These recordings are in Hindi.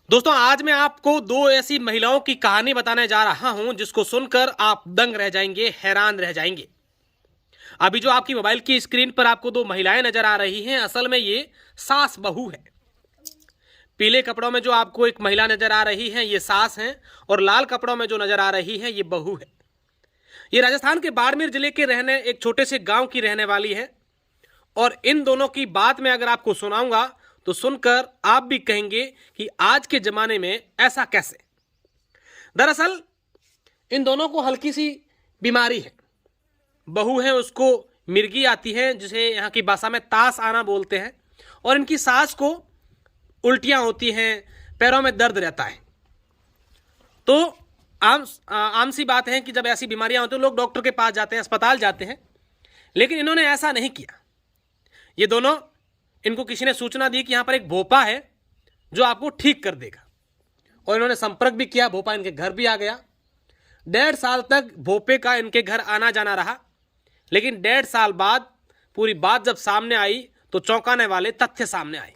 दोस्तों आज मैं आपको दो ऐसी महिलाओं की कहानी बताने जा रहा हूं जिसको सुनकर आप दंग रह जाएंगे, हैरान रह जाएंगे। अभी जो आपकी मोबाइल की स्क्रीन पर आपको दो महिलाएं नजर आ रही हैं, असल में ये सास बहू है। पीले कपड़ों में जो आपको एक महिला नजर आ रही है ये सास है, और लाल कपड़ों में जो नजर आ रही है ये बहू है। ये राजस्थान के बाड़मेर जिले के रहने एक छोटे से गांव की रहने वाली है, और इन दोनों की बात मैं अगर आपको सुनाऊंगा तो सुनकर आप भी कहेंगे कि आज के जमाने में ऐसा कैसे। दरअसल इन दोनों को हल्की सी बीमारी है। बहू है उसको मिर्गी आती है, जिसे यहाँ की भाषा में तास आना बोलते हैं, और इनकी सास को उल्टियां होती हैं, पैरों में दर्द रहता है। तो आम सी बात है कि जब ऐसी बीमारियां होती हैं लोग डॉक्टर के पास जाते हैं, अस्पताल जाते हैं, लेकिन इन्होंने ऐसा नहीं किया। ये दोनों, इनको किसी ने सूचना दी कि यहाँ पर एक भोपा है जो आपको ठीक कर देगा, और इन्होंने संपर्क भी किया। भोपा इनके घर भी आ गया। 1.5 साल तक भोपे का इनके घर आना जाना रहा, लेकिन 1.5 साल बाद पूरी बात जब सामने आई तो चौंकाने वाले तथ्य सामने आए।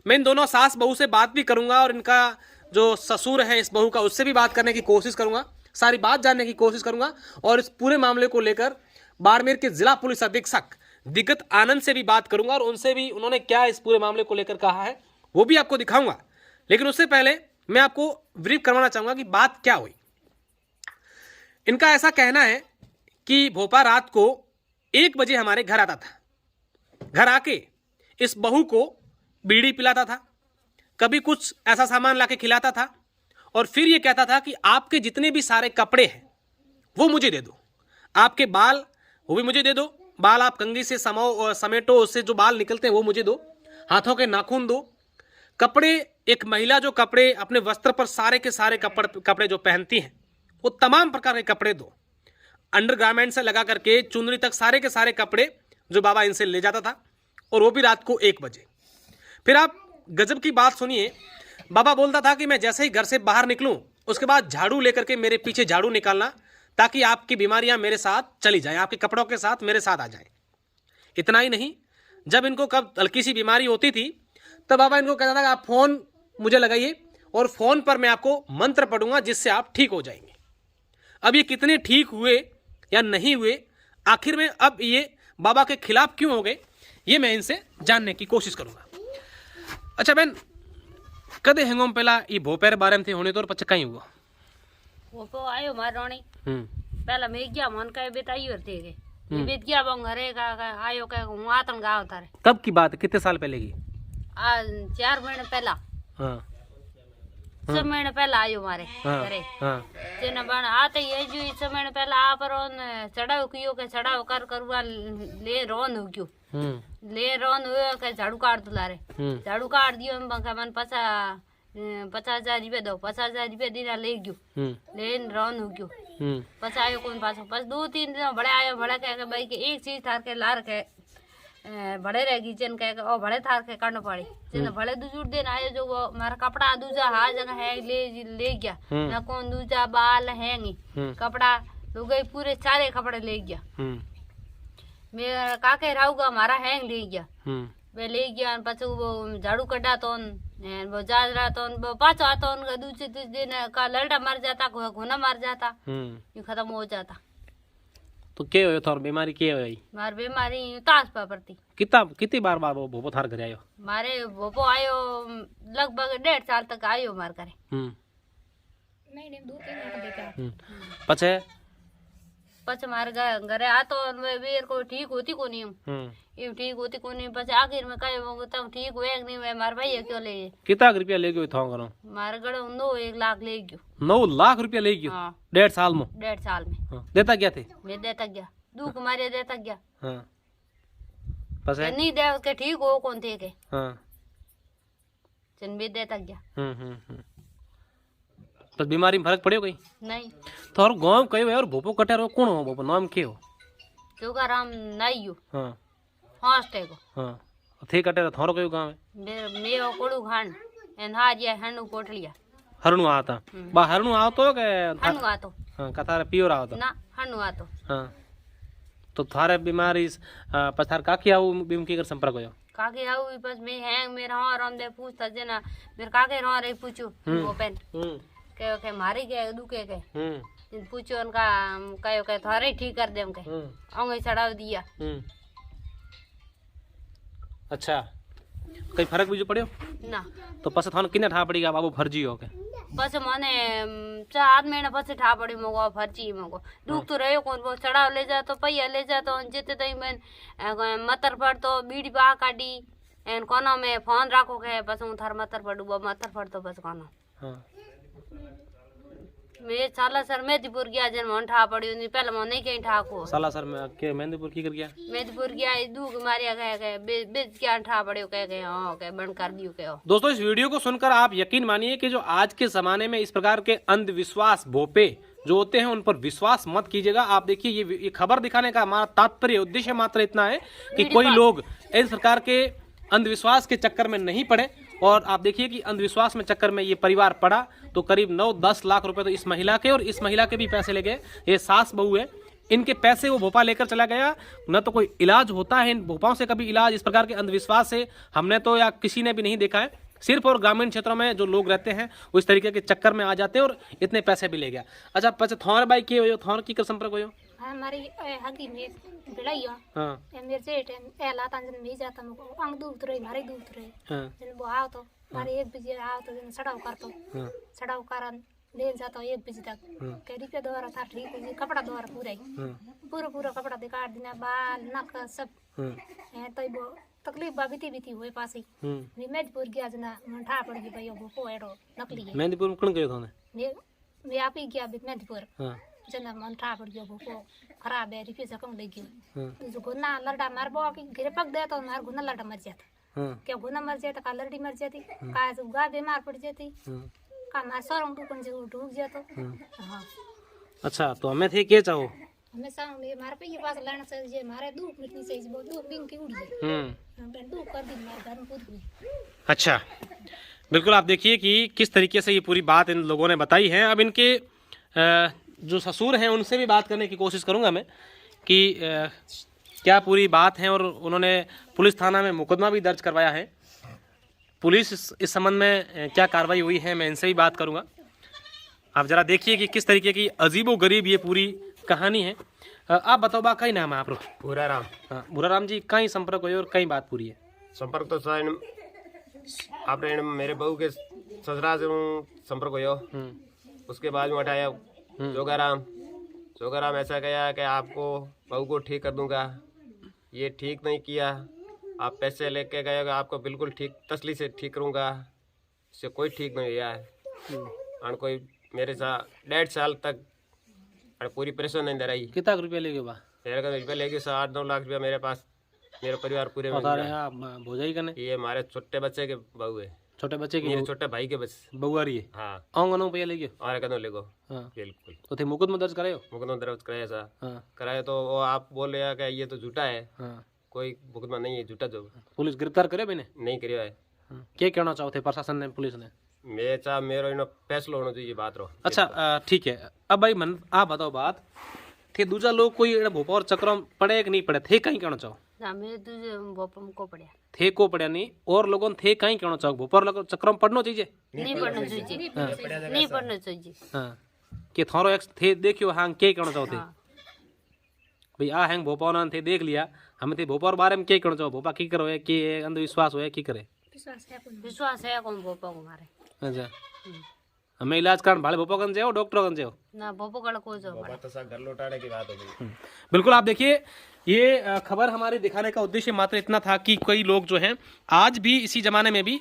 मैं इन दोनों सास बहू से बात भी करूंगा, और इनका जो ससुर है इस बहू का, उससे भी बात करने की कोशिश करूंगा, सारी बात जानने की कोशिश करूंगा, और इस पूरे मामले को लेकर बाड़मेर के जिला पुलिस अधीक्षक दिगत आनंद से भी बात करूंगा, और उनसे भी उन्होंने क्या इस पूरे मामले को लेकर कहा है वो भी आपको दिखाऊंगा। लेकिन उससे पहले मैं आपको ब्रीफ करवाना चाहूंगा कि बात क्या हुई। इनका ऐसा कहना है कि भोपा रात को 1 बजे हमारे घर आता था। घर आके इस बहू को बीड़ी पिलाता था, कभी कुछ ऐसा सामान लाके खिलाता था, और फिर ये कहता था कि आपके जितने भी सारे कपड़े हैं वो मुझे दे दो, आपके बाल वो भी मुझे दे दो, बाल आप कंघी से समेटो, उससे जो बाल निकलते हैं वो मुझे दो, हाथों के नाखून दो, कपड़े, एक महिला जो कपड़े अपने वस्त्र पर सारे के सारे कपड़े जो पहनती हैं वो तमाम प्रकार के कपड़े दो, अंडरगारमेंट से लगा करके चुनरी तक सारे के सारे कपड़े जो बाबा इनसे ले जाता था, और वो भी रात को 1 बजे। फिर आप गजब की बात सुनिए, बाबा बोलता था कि मैं जैसे ही घर से बाहर निकलूं उसके बाद झाड़ू लेकर के मेरे पीछे झाड़ू निकालना, ताकि आपकी बीमारियां मेरे साथ चली जाएं, आपके कपड़ों के साथ मेरे साथ आ जाएं। इतना ही नहीं, जब इनको कब हल्की सी बीमारी होती थी तब बाबा इनको कहता था कि आप फोन मुझे लगाइए, और फोन पर मैं आपको मंत्र पढ़ूंगा जिससे आप ठीक हो जाएंगे। अब ये कितने ठीक हुए या नहीं हुए, आखिर में अब ये बाबा के खिलाफ क्यों हो गए, ये मैं इनसे जानने की कोशिश करूंगा। अच्छा बहन, कदे हेंगोम पहला ये भोपेर बारे में थे होने तो और पच्चा कहीं हुआ वो आयो मारोनी पहला मैं गया मन का बेताई और थे के बेत गया बंग घरे का आयो का हूं आतन गांव तारे। कब की बात है, कितने साल पहले की? 4 महीने पहला। हाँ 6 महीने पहला आयो मारे घरे। तेना बन आते ये जो 6 महीने पहला आ पर चढ़ाव कियो के चढ़ाव कर करवा ले रोन हो क्यों ले रोन हुए के झाड़ू काट दुलारे झाड़ू काट दियो मन 50,000 रुपया दो, 50,000 रुपया दिन ले गयो लेन रन हो गयो। पछ आयो कौन पास 2-3 दिन बड़े आयो, बड़े कह के भाई के एक चीज थार के लार के बड़े रह गई चन कह के ओ बड़े थार के करना पड़ी चन बड़े दूसर दिन आयो जो वो मारा कपड़ा दूजा हा जगह है ले गया ना कौन दूजा बाल हैंगी कपड़ा हो गई पूरे सारे कपड़े ले गया। मेरा काके रहूगा हमारा हैंग ले गया, वे ले गया। पछू वो झाड़ू कड्डा तो वो जाजरा तो वो पाछो आता उनका दूसरे दिन का लड़का मर जाता, घोना मर जाता, ये खत्म हो जाता। तो क्या हो थार बीमारी क्या हो? मार बीमारी तास पड़ती। कितनी बार वो भोपो थार घर आयो? मारे भोपो आयो लगभग 1.5 साल तक आयो मार करे। नहीं 2-3 घंटे देखा। पछे पछे मार घरे आतो वीर को ठीक होती को नहीं ये ठीक होती को नहीं। पछे आखिर में कहे वो तब ठीक हुए नहीं वे मार भाई क्यों ले कितना रुपया ले गयो थां करो? मार गड़ो 1 लाख ले गयो। 9 लाख रुपया ले गयो? 1.5 साल में? 1.5 साल में देता क्या थे? मैं देता गया दुख मारे देता गया। हां पछे नहीं दे उसके ठीक हो कौन थे के हां चन भी देता गया। बस बीमारी में फर्क पड़े कोई नहीं? तो और गांव कयो है और भोपो कटे रो कौन हो? भोपो नाम के हो? तुकाराम नाइयो। हां हॉस्टे को। हां थे कटे रो थारो कयो गांव है? मेयो कोड़ू खान एन हाजिया हनु कोटलिया हरनु आता बा हरनु आवतो के हनु आतो? हां कथारे पियोर आवतो ना हनु आतो। हां तो थारे बीमारी पथार काकी आऊ बीम की कर संपर्क होयो? काके आऊ बस मैं हैंग मेरा और दे पूछता जना मेरे काके रो रे पूछू ओपन के मारी के दुके के पूछो उनका कहो के थारे ठीक कर दे उनके अंगे चढ़ा दिया। अच्छा कई फर्क भी जो पड़े ना तो पस थान किने ठा पड़ेगा बाबू फर्जी हो के बस माने 4 महीने पसे ठा पड़ी मगो फर्जी मगो दुख तो रहे कौन वो चढ़ाव ले जा तो पैया ले जा तो जिते तई मैं मतर पर तो बीड़ी बा काटी एन कोना में फोन राखो के बस हूं थार मतर पर डूबा मतर पर तो बस कोना हां मैं साला सर मेहंदीपुर गया जन मन ठा पड़ी नहीं पहले मन नहीं कहीं ठा को साला सर में के मेहंदीपुर की कर गया मेहंदीपुर गया दुख मारिया गए बेच क्या ठा पड़े कह हां के बंद कर दियो के दोस्तों इस वीडियो को सुनकर आप यकीन मानिए कि जो आज के जमाने में इस प्रकार के अंधविश्वास भोपे जो होते हैं उन पर विश्वास मत कीजिएगा। आप देखिए ये खबर दिखाने का हमारा तात्पर्य उद्देश्य मात्र इतना है कि कोई लोग इस प्रकार के अंधविश्वास के चक्कर में नहीं पड़े। और आप देखिए कि अंधविश्वास में चक्कर में ये परिवार पड़ा तो करीब 9-10 लाख रुपए तो इस महिला के और इस महिला के भी पैसे ले गए। ये सास बहू है, इनके पैसे वो भोपाल लेकर चला गया। न तो कोई इलाज होता है इन भोपाओं से कभी इलाज इस प्रकार के अंधविश्वास से हमने तो या किसी ने भी नहीं देखा है। सिर्फ और ग्रामीण क्षेत्रों में जो लोग रहते हैं वो इस तरीके के चक्कर में आ जाते हैं और इतने पैसे भी ले गया। अच्छा पचे थौर बाई के हो थौर की कर संपर्क हो हमारी हगी में बिलाइयो हां मेरे जेठ एला तंजन में जाता मको अंग दूत रही मारे दूत रही जन वो आओ तो मारे 1 बजे आओ तो जन सड़ाव करतो सड़ाव करन ले जाता 1 बजे तक करी के द्वारा था ठीक है कपड़ा द्वारा पूरा कपड़ा दिखा देना बाल नक सब है तो वो तकलीफ बीती हुए पास ही मेहंदीपुर गया जना ठा पड़ गई भाई वो को एडो नकली है मेहंदीपुर में कौन गयो थाने मैं आप ही गया मेहंदीपुर हां जना मन ठा पड़ गयो वो खराब है रिपीट सकम ले गयो तो जो गुना लड़ा मार बो की गिरे पक दे तो मार गुना लड़ा मर जाता क्या गुना मर जाता का लड़ी मर जाती का जो गा बीमार पड़ जाती का मार सरंग टूकन जो डूब जातो हां अच्छा तो हमें थे के चाहो हमें सांग में मारे पे के पास लाना चाहिए मारे दूध मिटनी चाहिए बहुत दूध दिन की उड़ गई हम दूध कर दी मार घर में कूद गई। अच्छा बिल्कुल आप देखिए कि किस तरीके से ये पूरी बात इन लोगों ने बताई है। अब इनके जो ससुर हैं उनसे भी बात करने की कोशिश करूंगा मैं कि क्या पूरी बात है और उन्होंने पुलिस थाना में मुकदमा भी दर्ज करवाया है। पुलिस इस संबंध में क्या कार्रवाई हुई है मैं इनसे भी बात करूंगा। आप जरा देखिए कि किस तरीके की अजीबो गरीब ये पूरी कहानी है। आप बताओ बा कई नाम है आप भूराराम। हाँ भूराराम जी कहीं संपर्क हुई और कई बात पूरी है संपर्क तो आपने मेरे बहू के ससुराल से संपर्क हुआ उसके बाद में हटाया जोगाराम ऐसा कहा कि आपको बहू को ठीक कर दूंगा। ये ठीक नहीं किया, आप पैसे लेके गए आपको बिल्कुल ठीक तसली से ठीक करूंगा। इससे कोई ठीक नहीं हुआ है और कोई मेरे साथ 1.5 साल तक पूरी परेशान नहीं दे रही। कितना रुपया ले गए बा मेरे का रुपया ले गए 8-9 लाख रुपया मेरे पास मेरे परिवार पूरे में भोजाई करने। ये हमारे छोटे बच्चे के बहू है, छोटे बच्चे की मेरे छोटे भाई के बस बहू आ रही है। हाँ आंगनों पे ले गए और कदम ले गो। हाँ बिल्कुल तो थे मुकदमा दर्ज करायो मुकदमा दर्ज कराया सा हाँ कराया तो वो आप बोल रहे हैं कि ये तो झूठा है। हाँ कोई मुकदमा नहीं है, झूठा जो पुलिस गिरफ्तार करे मैंने नहीं करियो है। क्या कहना चाहते प्रशासन ने पुलिस ने मैं चाह मेरो इन फैसला होना चाहिए बात रो। अच्छा ठीक है अब भाई मन आप बताओ बात थे दूसरा लोग कोई भोपाल चक्र पड़े कि नहीं पड़े थे कहीं कहना चाहो मेरे तुझे भोपम को पड़े थे को पड़े नहीं और लोगों थे कहीं कहना चाहो भोपाल चक्र में पढ़ना चाहिए नहीं पढ़ना चाहिए नहीं पढ़ना चाहिए। हाँ कि थारो एक्स थे देखियो हाँ के कहना चाहते भाई आ हैंग भोपाल थे देख लिया हमें थे भोपाल बारे में क्या कहना चाहो भोपा की करो कि अंधविश्वास हो की करे विश्वास है कौन भोपा को मारे। अच्छा हमें इलाज कारण भाले भोपा कन जाओ डॉक्टर कन जाओ ना भोपा कड़ को जाओ तो सब घर लौटाने की बात हो गई। बिल्कुल आप देखिए ये खबर हमारे दिखाने का उद्देश्य मात्र इतना था कि कई लोग जो हैं आज भी इसी जमाने में भी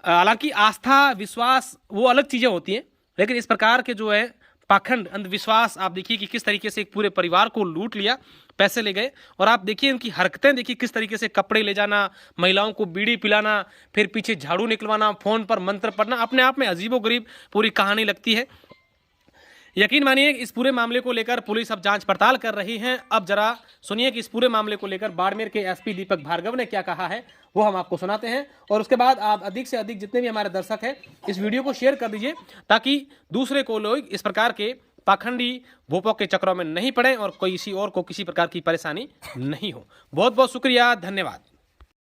हालांकि आस्था विश्वास वो अलग चीजें होती हैं लेकिन इस प्रकार के जो है पाखंड अंधविश्वास आप देखिए कि किस तरीके से एक पूरे परिवार को लूट लिया पैसे ले गए। और आप देखिए इनकी हरकतें देखिए किस तरीके से कपड़े ले जाना महिलाओं को बीड़ी पिलाना फिर पीछे झाड़ू निकलवाना फोन पर मंत्र पढ़ना अपने आप में अजीबोगरीब पूरी कहानी लगती है। यकीन मानिए इस पूरे मामले को लेकर पुलिस अब जांच पड़ताल कर रही है। अब जरा सुनिए कि इस पूरे मामले को लेकर बाड़मेर के एसपी दीपक भार्गव ने क्या कहा है वो हम आपको सुनाते हैं और उसके बाद आप अधिक से अधिक जितने भी हमारे दर्शक हैं इस वीडियो को शेयर कर दीजिए ताकि दूसरे को लोग इस प्रकार के पाखंडी भोपों के चक्रों में नहीं पड़े और कोई किसी और को किसी प्रकार की परेशानी नहीं हो। बहुत बहुत शुक्रिया, धन्यवाद।